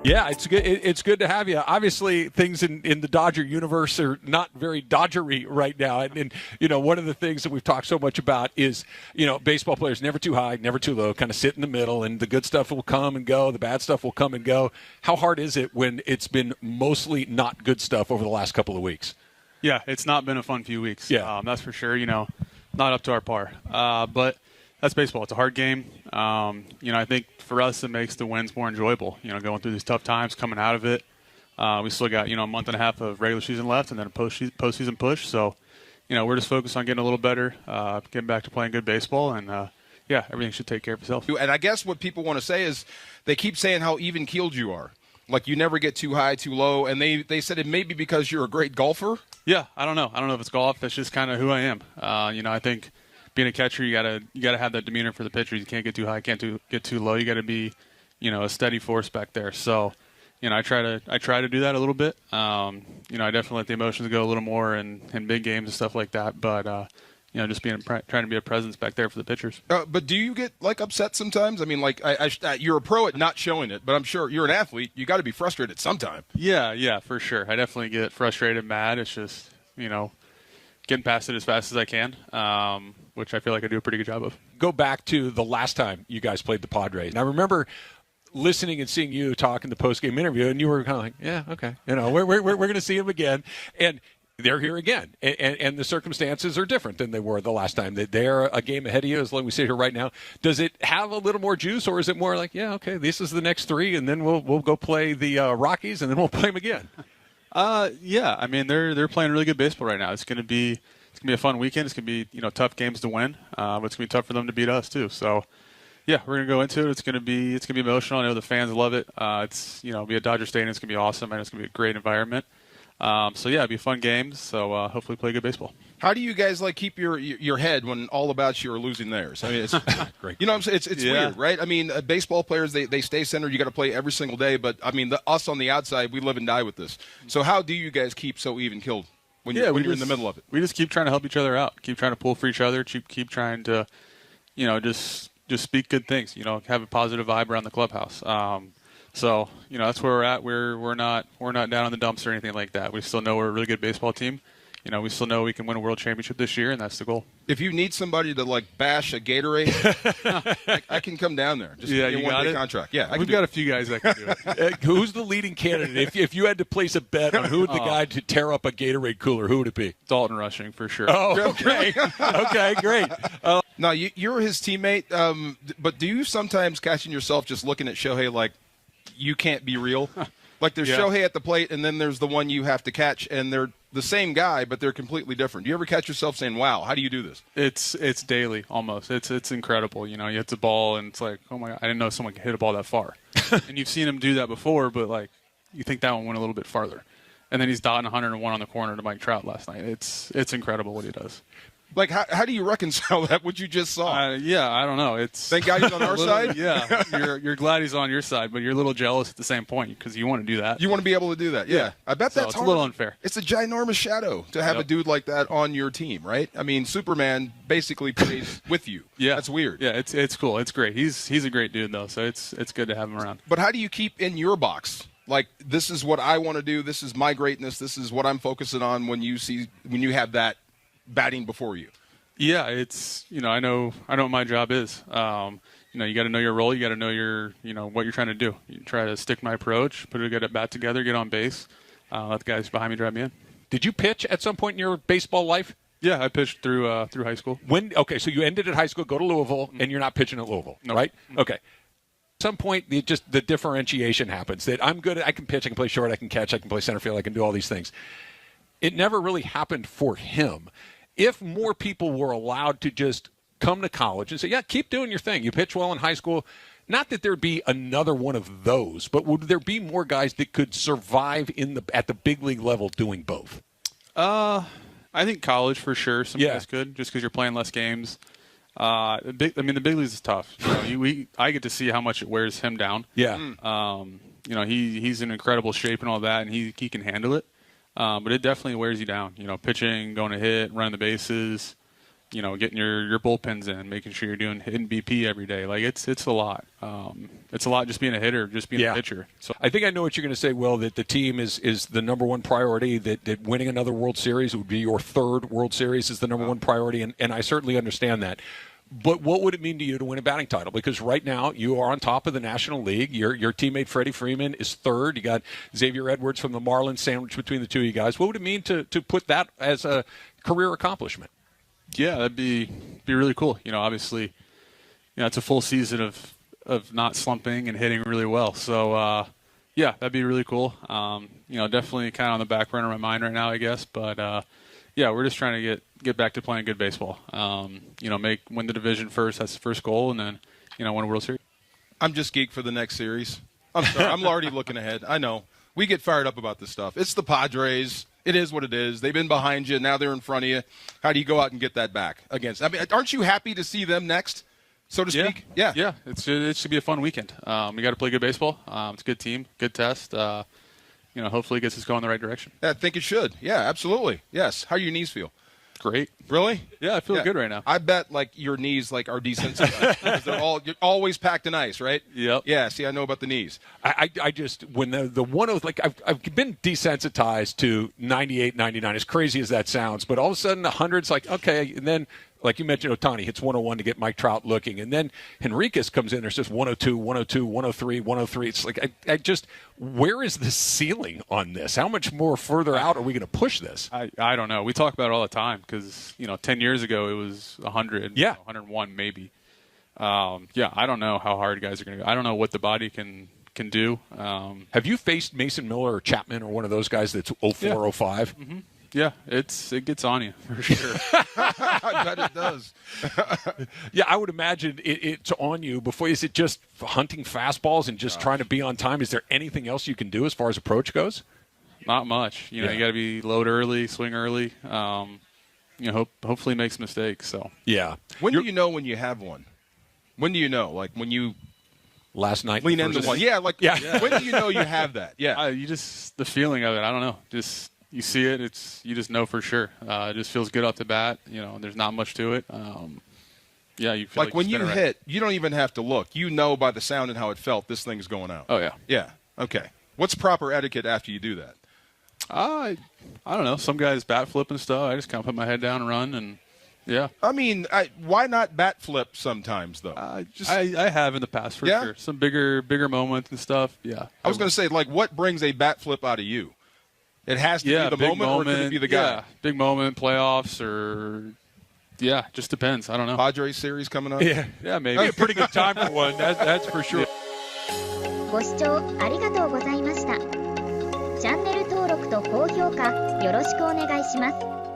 Yeah, it's good. It's good to have you. Obviously, things in the Dodger universe are not very Dodgery right now. And one of the things that we've talked so much about is, baseball players never too high, never too low, kind of sit in the middle, and the good stuff will come and go, the bad stuff will come and go. How hard is it when it's been mostly not good stuff over the last couple of weeks? Yeah, it's not been a fun few weeks. Yeah. That's for sure. Not up to our par. But that's baseball. It's a hard game. I think for us it makes the wins more enjoyable. Going through these tough times, coming out of it. We still got a month and a half of regular season left, and then a postseason push. So, we're just focused on getting a little better, getting back to playing good baseball, and everything should take care of itself. And I guess what people want to say is they keep saying how even-keeled you are. Like you never get too high, too low, and they said it may be because you're a great golfer. Yeah, I don't know. I don't know if it's golf. That's just kind of who I am. I think being a catcher, you gotta have that demeanor for the pitchers. You can't get too high, can't get too low. You got to be, a steady force back there. So, I try to do that a little bit. I definitely let the emotions go a little more in big games and stuff like that. But just trying to be a presence back there for the pitchers. But do you get upset sometimes? I mean, you're a pro at not showing it, but I'm sure you're an athlete. You got to be frustrated sometime. Yeah, for sure. I definitely get frustrated, mad. It's just getting past it as fast as I can, which I feel like I do a pretty good job of. Go back to the last time you guys played the Padres. And I remember listening and seeing you talk in the post-game interview, and you were kind of like, yeah, okay. We're going to see him again. And they're here again. And the circumstances are different than they were the last time. They're a game ahead of you, as long as we sit here right now. Does it have a little more juice, or is it more like, yeah, okay, this is the next three, and then we'll go play the Rockies, and then we'll play them again? Yeah. I mean, they're playing really good baseball right now. It's gonna be a fun weekend. It's gonna be tough games to win, but it's gonna be tough for them to beat us too. So, yeah, we're gonna go into it. It's gonna be emotional. I know the fans love it. It's be at Dodger Stadium. It's gonna be awesome, and it's gonna be a great environment. It'll be a fun game. So hopefully play good baseball. How do you guys keep your head when all about you are losing theirs? I mean, it's great. What I'm saying? It's weird, right? I mean, baseball players they stay centered. You got to play every single day. But I mean, us on the outside, we live and die with this. So how do you guys keep so even killed when you're in the middle of it? We just keep trying to help each other out. Keep trying to pull for each other. Keep trying to, just speak good things. Have a positive vibe around the clubhouse. So that's where we're at. We're not down on the dumps or anything like that. We still know we're a really good baseball team. We still know we can win a world championship this year, and that's the goal. If you need somebody to bash a Gatorade, I can come down there. Just you a one-day contract. Yeah, we've got a few guys that can do it. Who's the leading candidate? If you had to place a bet on who the guy to tear up a Gatorade cooler, who would it be? Dalton Rushing for sure. Oh, okay, okay, great. Now you're his teammate, but do you sometimes catch yourself just looking at Shohei like you can't be real? Like there's Shohei at the plate, and then there's the one you have to catch, and they're the same guy, but they're completely different. Do you ever catch yourself saying, wow, how do you do this? It's daily almost. It's incredible. You hit the ball, and it's like, oh, my God, I didn't know someone could hit a ball that far. And you've seen him do that before, but, you think that one went a little bit farther. And then he's dotting 101 on the corner to Mike Trout last night. It's incredible what he does. How do you reconcile that, what you just saw? I don't know. Thank God he's on our side? Yeah, you're glad he's on your side, but you're a little jealous at the same point because you want to do that. You want to be able to do that, yeah. I bet that's it's hard. a little unfair. It's a ginormous shadow to have a dude like that on your team, right? I mean, Superman basically plays with you. Yeah. That's weird. Yeah, it's cool. It's great. He's a great dude, though, so it's good to have him around. But how do you keep in your box? This is what I want to do. This is my greatness. This is what I'm focusing on when you have that batting before you. Yeah, it's I know what my job is. You got to know your role. You got to know your what you're trying to do. You try to stick my approach, put a good at bat together, get on base, let the guys behind me drive me in. Did you pitch at some point in your baseball life? Yeah, I pitched through high school. Okay, so you ended at high school, go to Louisville, and you're not pitching at Louisville, right? Okay. At some point, the differentiation happens. That I'm good. I can pitch. I can play short. I can catch. I can play center field. I can do all these things. It never really happened for him. If more people were allowed to just come to college and say, yeah, keep doing your thing. You pitch well in high school. Not that there'd be another one of those, but would there be more guys that could survive at the big league level doing both? I think college for sure. Some guys could, just because you're playing less games. The big leagues is tough. I get to see how much it wears him down. Yeah. He's in incredible shape and all that, and he can handle it. But it definitely wears you down. Pitching, going to hit, running the bases. getting your bullpens in, making sure you're hitting BP every day. Like it's a lot. It's a lot just being a hitter, just being a pitcher. So I think I know what you're going to say, Will, that the team is the number one priority, that winning another World Series would be your third World Series is the number one priority, and I certainly understand that. But what would it mean to you to win a batting title? Because right now you are on top of the National League. Your teammate Freddie Freeman is third. You got Xavier Edwards from the Marlins sandwiched between the two of you guys. What would it mean to put that as a career accomplishment? Yeah, that'd be really cool. Obviously, it's a full season of not slumping and hitting really well. So, yeah, that'd be really cool. Definitely kind of on the back burner of my mind right now, I guess. But, yeah, we're just trying to get back to playing good baseball. Win the division first. That's the first goal. And then, win a World Series. I'm just geeked for the next series. I'm sorry. I'm already looking ahead. I know. We get fired up about this stuff. It's the Padres. It is what it is. They've been behind you. Now they're in front of you. How do you go out and get that back against? I mean, aren't you happy to see them next, so to speak? Yeah. It should be a fun weekend. We got to play good baseball. It's a good team, good test. Hopefully it gets us going in the right direction. I think it should. Yeah, absolutely. Yes. How do your knees feel? Great. Really? Yeah, I feel good right now. I bet your knees are desensitized because you're always packed in ice, right? Yep. Yeah. See, I know about the knees. I just when the 100 I've been desensitized to 98, 99. As crazy as that sounds, but all of a sudden 100's like okay, and then. Like you mentioned, Ohtani hits 101 to get Mike Trout looking. And then Henriquez comes in. There's just 102, 102, 103, 103. It's like, where is the ceiling on this? How much more further out are we going to push this? I don't know. We talk about it all the time because, 10 years ago it was 100, 101 maybe. I don't know how hard guys are going to go. I don't know what the body can do. Have you faced Mason Miller or Chapman or one of those guys that's 04, 05? Mm-hmm. Yeah, it gets on you for sure. I bet it does. Yeah, I would imagine it's on you. Is it just hunting fastballs and just trying to be on time? Is there anything else you can do as far as approach goes? Not much. You got to be load early, swing early. Hopefully make some mistakes. So yeah. When do you know when you have one? When do you know? Like when you last night lean into one? Yeah. When do you know you have that? Yeah. The feeling of it. I don't know. You see it, you just know for sure. It just feels good off the bat. There's not much to it. You feel when you hit, you don't even have to look. You know by the sound and how it felt, this thing's going out. Oh, yeah. Yeah. Okay. What's proper etiquette after you do that? I don't know. Some guys bat flip and stuff. I just kind of put my head down and run, and yeah. I mean, why not bat flip sometimes, though? I have in the past, for sure. Some bigger moments and stuff, yeah. I was going to say, what brings a bat flip out of you? It has to be the moment, or could it be the guy? Yeah, big moment, playoffs, or just depends. I don't know. Padres series coming up? Yeah, maybe. A pretty good time for one. That's for sure. ご視聴ありがとうございました。チャンネル登録と高評価よろしくお願いします。